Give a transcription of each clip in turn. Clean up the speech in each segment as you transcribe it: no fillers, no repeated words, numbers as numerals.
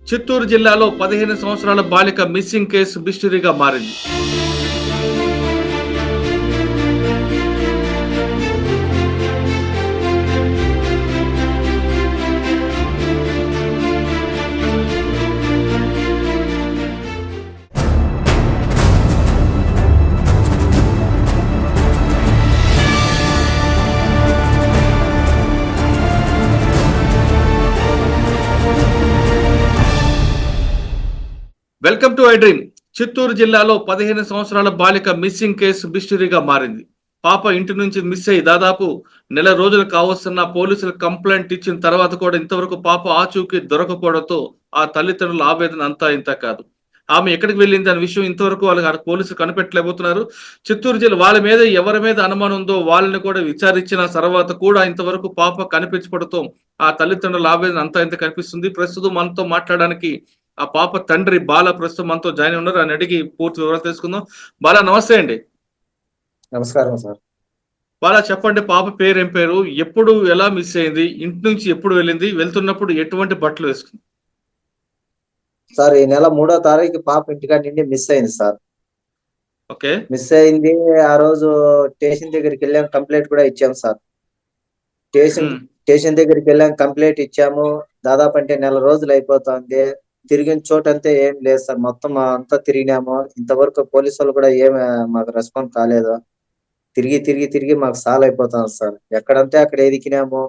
చిత్తూరు జిల్లాలో 15 సంవత్సరాల బాలిక మిస్సింగ్ కేసు మిస్టరీగా మారింది. Welcome to I dream. Chittoor జిల్లాలో 15 సంవత్సరాల బాలిక మిస్సింగ్ కేసు మిస్టరీగా మారింది. పాప ఇంటి నుంచి మిస్ అయ్యి దాదాపు నెల రోజులు కావస్తున్న పోలీసులు కంప్లైంట్ ఇచ్చిన తర్వాత కూడా ఇంతవరకు పాప ఆచూకీ దొరకపోవడంతో ఆ తల్లిదండ్రుల ఆవేదన అంతా ఇంత కాదు. ఆమె ఎక్కడికి వెళ్ళింది అనే విషయం ఇంతవరకు వాళ్ళకి పోలీసులు కనిపెట్టలేకపోతున్నారు. చిత్తూరు జిల్లా వాళ్ళ మీద ఎవరి మీద అనుమానం ఉందో వాళ్ళని కూడా విచారించిన తర్వాత కూడా ఇంతవరకు పాప కనిపించబడతో ఆ తల్లిదండ్రుల ఆవేదన అంతా ఇంత కనిపిస్తుంది. ప్రస్తుతం మనతో మాట్లాడడానికి ఆ పాప తండ్రి బాల ప్రస్తుతం మనతో జాయిన్ ఉన్నారు. ఆయన అడిగి పూర్తి వివరాలు తెలుసుకుందాం. బాల, నమస్తే అండి. నమస్కారం సార్. బాల, చెప్పండి, పాప పేరు ఏం పేరు, ఎప్పుడు ఎలా మిస్ అయింది, ఇంటి నుంచి ఎప్పుడు వెళ్ళింది, వెళ్తున్నప్పుడు ఎటువంటి బట్టలు వేసుకుంది? సార్, ఈ నెల 3వ తారీఖు పాప ఇంటికాడ నుండి మిస్ అయింది సార్. ఓకే. మిస్ అయింది. ఆ రోజు స్టేషన్ దగ్గరికి వెళ్ళాం, కంప్లైంట్ కూడా ఇచ్చాం సార్. స్టేషన్ దగ్గరికి వెళ్ళాం, కంప్లైంట్ ఇచ్చాము. దాదాపు అంటే నెల రోజులు అయిపోతుంది. తిరిగిన చోట అంతే ఏం లేదు సార్. మొత్తం అంతా తిరిగినాము. ఇంతవరకు పోలీసు వాళ్ళు కూడా ఏం మాకు రెస్పాన్స్ కాలేదు. తిరిగి తిరిగి తిరిగి మాకు సాల్ అయిపోతాం సార్. ఎక్కడంటే అక్కడ ఎదికినాము.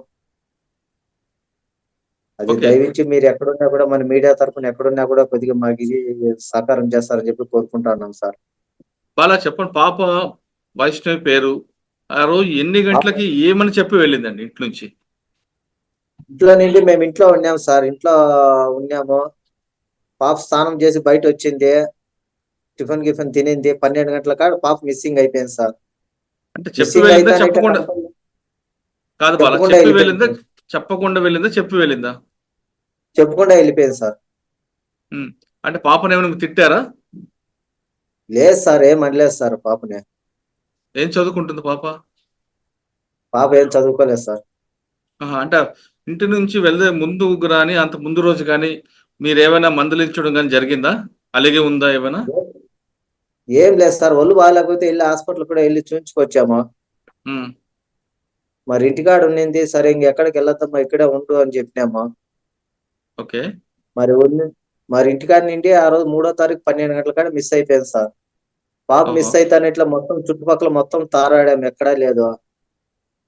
అది దయవించి మీరు ఎక్కడున్నా కూడా మన మీడియా తరఫున ఎక్కడున్నా కూడా కొద్దిగా మాకు ఇది సహకారం చేస్తారని చెప్పి కోరుకుంటున్నాం సార్. బాల, చెప్పండి, పాప వైష్ణవి పేరు, ఆ రోజు ఎన్ని గంటలకి ఏమని చెప్పి వెళ్ళిందండి ఇంటి నుంచి? ఇంట్లో నుండి మేము ఇంట్లో ఉన్నాము సార్. ఇంట్లో ఉన్నాము. పాప స్నానం చేసి బయట వచ్చింది. టిఫిన్ గిఫిన్ తినింది. 12 గంటల కాడ పాప మిస్సింగ్ అయిపోయింది సార్. అంటే చెప్పి వెళ్ళిందా చెప్పకుండా? కాదు బాల, చెప్పి వెళ్ళిందా చెప్పకుండా వెళ్ళిందా చెప్పి వెళ్ళిందా? చెప్పకుండా వెళ్ళిపోయింది సార్. అంటే పాపను ఏమైనా తిట్టారా? లేదు సార్, ఏం అనలేదు సార్. పాపనే. ఏం చదువుకుంటుంది పాప? పాప ఏం చదువుకోలేదు సార్. అంటే ఇంటి నుంచి వెళ్ళే ముందు కానీ అంత ముందు రోజు కానీ మీరు ఏమైనా మందలించడం కానీ జరిగిందా? అలాగే ఉందా ఏమైనా? ఏం లేదు సార్. ఒళ్ళు బాగాలేకపోతే వెళ్ళి హాస్పిటల్ కూడా వెళ్ళి చూపించుకొచ్చాము. మరి ఇంటికాడ ఉండింది. సరే ఇంకెక్కడికి వెళ్ళొద్దమ్మా, ఇక్కడే ఉండు అని చెప్పినాము. ఓకే. మరి ఇంటికాడ నుండి ఆ రోజు 3వ తారీఖు 12 గంటల కాడ మిస్ అయిపోయింది సార్. పాప మిస్ అయితేనే ఇట్లా మొత్తం చుట్టుపక్కల మొత్తం తారాడాము, ఎక్కడా లేదు.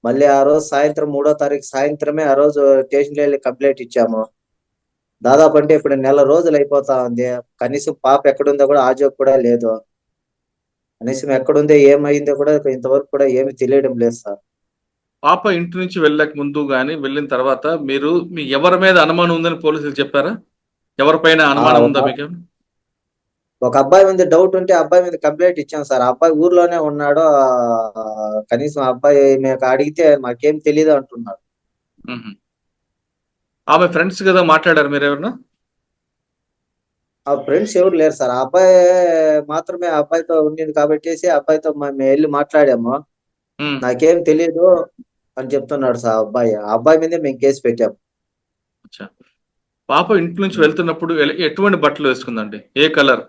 మళ్ళీ ఆ రోజు సాయంత్రం 3వ తారీఖు సాయంత్రమే ఆ రోజు స్టేషన్లో వెళ్ళి కంప్లైంట్ ఇచ్చాము. దాదాపు అంటే ఇప్పుడు నెల రోజులు అయిపోతా ఉంది. కనీసం పాప ఎక్కడుందో కూడా ఆజోక్ కూడా లేదు. కనీసం ఎక్కడుందో ఏమైందో కూడా ఇంతవరకు కూడా ఏమి తెలియడం లేదు సార్. పాప ఇంటి నుంచి వెళ్ళక ముందు కానీ వెళ్ళిన తర్వాత మీరు మీ ఎవరి మీద అనుమానం ఉందని పోలీసులు చెప్పారా? ఎవరిపైన అనుమానం ఉందా మీకు? ఒక అబ్బాయి మీద డౌట్ ఉంటే అబ్బాయి మీద కంప్లైంట్ ఇచ్చాం సార్. అబ్బాయి ఊర్లోనే ఉన్నాడు. కనీసం అబ్బాయి మేము అడిగితే మాకేం తెలియదు అంటున్నాడు. ఆమె ఫ్రెండ్స్ కదా మాట్లాడారు మీరు ఎవరన్నా? ఆ ఫ్రెండ్స్ ఎవరు లేరు సార్. ఆ అబ్బాయి మాత్రమే అబ్బాయితో ఉండింది కాబట్టి అబ్బాయితో మేము వెళ్ళి మాట్లాడాము. నాకేం తెలియదు అని చెప్తున్నాడు సార్ అబ్బాయి. ఆ అబ్బాయి మీదే మేము కేసు పెట్టాము. పాప ఇంటి నుంచి వెళ్తున్నప్పుడు ఎటువంటి బట్టలు వేసుకుందండి? ఏ కలర్?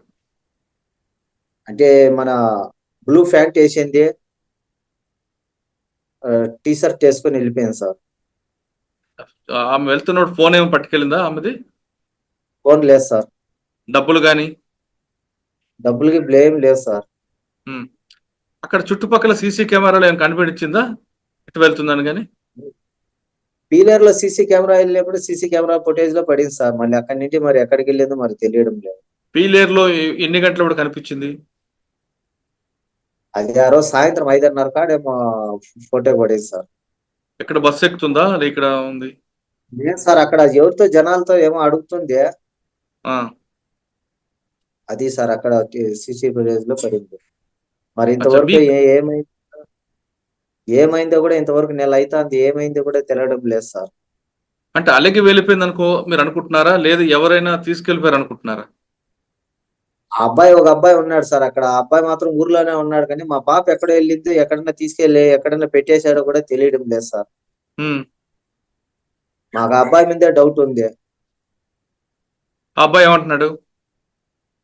అంటే మన బ్లూ ప్యాంట్ వేసింది, టీ షర్ట్ వేసుకొని వెళ్ళిపోయింది సార్. ఆమె వెళ్తున్నప్పుడు ఫోన్ ఏమి పట్టుకెళ్ళిందా ఆమెది? ఫోన్ లేదు సార్. డబ్బులు కానీ? డబ్బులకి బ్లేమ్ లేదు సార్. అక్కడ చుట్టుపక్కల సీసీ కెమెరాలు ఏమైనా కనిపించిందా ఇటు వెళ్తుందని? కానీ పీలర్ లో సీసీ కెమెరా వెళ్ళినప్పుడు సీసీ కెమెరా ఫుటేజ్ లో పడింది సార్. మళ్ళీ అక్కడి నుంచి మరి ఎక్కడికి వెళ్ళిందో మరి తెలియడం లేదు. పీలేర్ లో ఎన్ని గంటల కనిపించింది? అది ఆ రోజు సాయంత్రం 5:30 కాడేమో ఫోటో పడేది సార్. ఎక్కడ బస్సు ఎక్కుతుందా ఇక్కడ ఉంది? లేదు సార్, అక్కడ ఎవరితో జనాలతో ఏమో అడుగుతుంది. అది సార్ అక్కడ సీసీ ఫుటేజ్ లో పడింది. మరి ఇంతవరకు ఏమైందో కూడా ఇంతవరకు నెల అవుతుంది. ఏమైందో కూడా తెలియడం లేదు సార్. అంటే అలాగే వెళ్ళిపోయింది అనుకో మీరు అనుకుంటున్నారా, లేదు ఎవరైనా తీసుకెళ్ళిపోయారు అనుకుంటున్నారా? ఒక అబ్బాయి ఉన్నాడు సార్ అక్కడ. ఆ అబ్బాయి మాత్రం ఊర్లోనే ఉన్నాడు. కానీ మా పాప ఎక్కడ వెళ్ళిందో, ఎక్కడన్నా తీసుకెళ్లి ఎక్కడన్నా పెట్టేశాడో కూడా తెలియడం లేదు సార్. మాకు ఆ అబ్బాయి మీదే డౌట్ ఉంది. ఆ అబ్బాయి ఏమంటున్నాడు?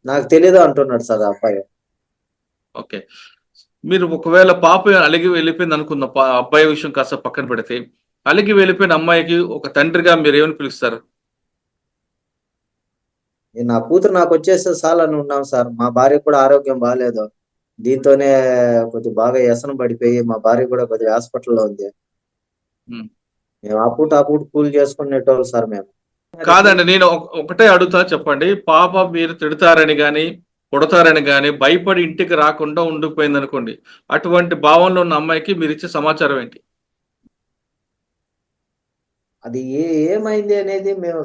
నాకు తెలీదు అంటున్నాడు సార్ ఆ అబ్బాయి. ఓకే. మీరు ఒకవేళ పాప అలిగి వెళ్ళిపోయింది అనుకుందాం. అబ్బాయి విషయం కాస్త పక్కన పెడితే, అలిగి వెళ్ళిపోయిన అమ్మాయికి ఒక తండ్రిగా మీరేమని పిలుస్తారు? నా కూతురు నాకు వచ్చేస్తే చాలని ఉన్నాం సార్. మా భార్య కూడా ఆరోగ్యం బాగాలేదు. దీంతోనే కొద్దిగా బాగా వ్యసనం పడిపోయి మా భార్య కూడా కొద్దిగా హాస్పిటల్లో ఉంది. హ్మ్. మేము అప్పుడు కూలి చేసుకునేటోళ్ళు సార్ మేము. కాదండి. నేను ఒకటే అడుగుతా చెప్పండి. పాప మీరు తిడతారని గాని, కొడతారని గాని భయపడి ఇంటికి రాకుండా ఉండిపోయిందనుకోండి. అటువంటి భావనలో ఉన్న అమ్మాయికి మీరిచ్చే సమాచారం ఏంటి? అది ఏమైంది అనేది మేము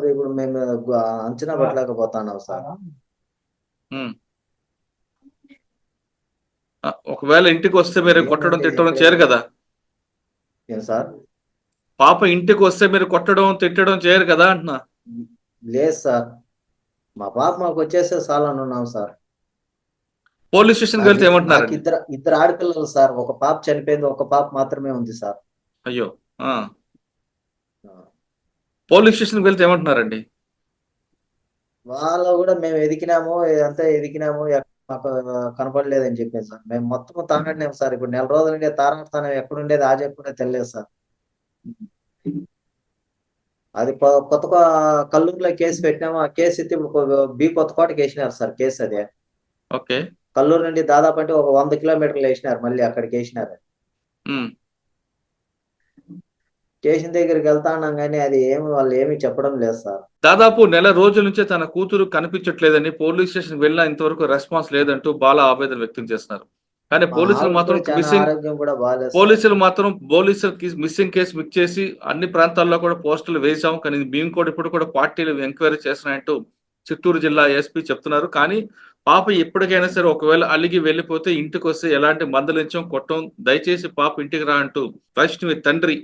అంచనా పట్టలేకపోతున్నాం సార్. హ్మ్. ఒకవేళ ఇంటికొస్తే మీరు కొట్టడం, ఏమైంది తిట్టడం చేయరు చెప్పలేము కదా! ఏం సార్. పాప ఇంటికొస్తే మీరు కొట్టడం, తిట్టడం చేయరు కదా అంటున్నా. లేదు సార్. మా పాప మాకు వచ్చేస్తే చాలని ఉన్నాం సార్. పోలీస్ స్టేషన్‌కి వెళ్తే నాకు ఏమంటున్నారండి? ఇద్దరు ఆడపిల్లలు సార్. ఒక పాప చనిపోయింది, ఒక పాప మాత్రమే ఉంది సార్. అయ్యో! ఆ! ఆ. పోలీస్ స్టేషన్‌కి వెళ్తే ఏమంటున్నారండి? వాళ్ళు కూడా మేము ఎదికినాము, అంతా ఎదికినాము, మాకు కనపడలేదని చెప్పారు సార్. మేము మొత్తం తాగడినాం సార్. ఇప్పుడు నెల రోజుల నుండి తారాడుతానం, ఎక్కడుండేది ఆ చెప్పు కూడా తెలియదు సార్. అది కల్లూరులో కేసు పెట్టినాము. ఆ కేసు ఎత్తి ఇప్పుడు బి కొత్తకోటకి వేసినారు సార్ కేసు అది. ఓకే. కల్లూరు నుండి దాదాపు అంటే ఒక 100 కిలోమీటర్లు వేసినారు, మళ్ళీ అక్కడికి వేసినారు. హ్మ్. స్టేషన్ దగ్గరికి వెళ్తా ఉన్నాం కానీ అది వాళ్ళు ఏమి చెప్పడం లేదు సార్. దాదాపు నెల రోజుల నుంచే తన కూతురు కనిపించట్లేదని పోలీస్ స్టేషన్‌కి వెళ్ళినా ఇంతవరకు రెస్పాన్స్ లేదంటూ బాల ఆవేదన వ్యక్తం చేస్తున్నారు. కానీ మా ఆవిడ కూడా చాలా మిస్సింగ్ ఆరోగ్యం కూడా బాగాలేదు సార్. పోలీసులకి మిస్సింగ్ కేసు బుక్ చేసి అన్ని ప్రాంతాల్లో కూడా పోస్టులు వేశాం. కానీ మేము కూడా ఇప్పుడు కూడా పార్టీలు ఎంక్వైరీ చేస్తున్నాయంటూ చిత్తూరు జిల్లా ఎస్పీ చెప్తున్నారు. కానీ పాప ఎప్పటికైనా సరే ఒకవేళ అలిగి వెళ్ళిపోతే ఇంటికొస్తే ఎలాంటి మందలించం, కొట్టం. దయచేసి పాప ఇంటికి రా అంటూ వైష్ణవి తండ్రి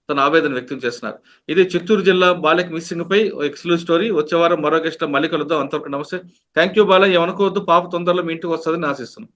తన ఆవేదన వ్యక్తం చేస్తున్నారు. ఇది చిత్తూరు జిల్లా బాలిక మిస్సింగ్ పై ఎక్స్క్లూజివ్ స్టోరీ. వచ్చే వారం మరో గెస్ట్‌లో మళ్ళీ కలుద్దాం. అంతవరకు నమస్తే. థాంక్ యూ బాల. ఏమనుకోవద్దు. పాప తొందరలో మీ ఇంటికి వస్తదని ఆశిస్తున్నాను.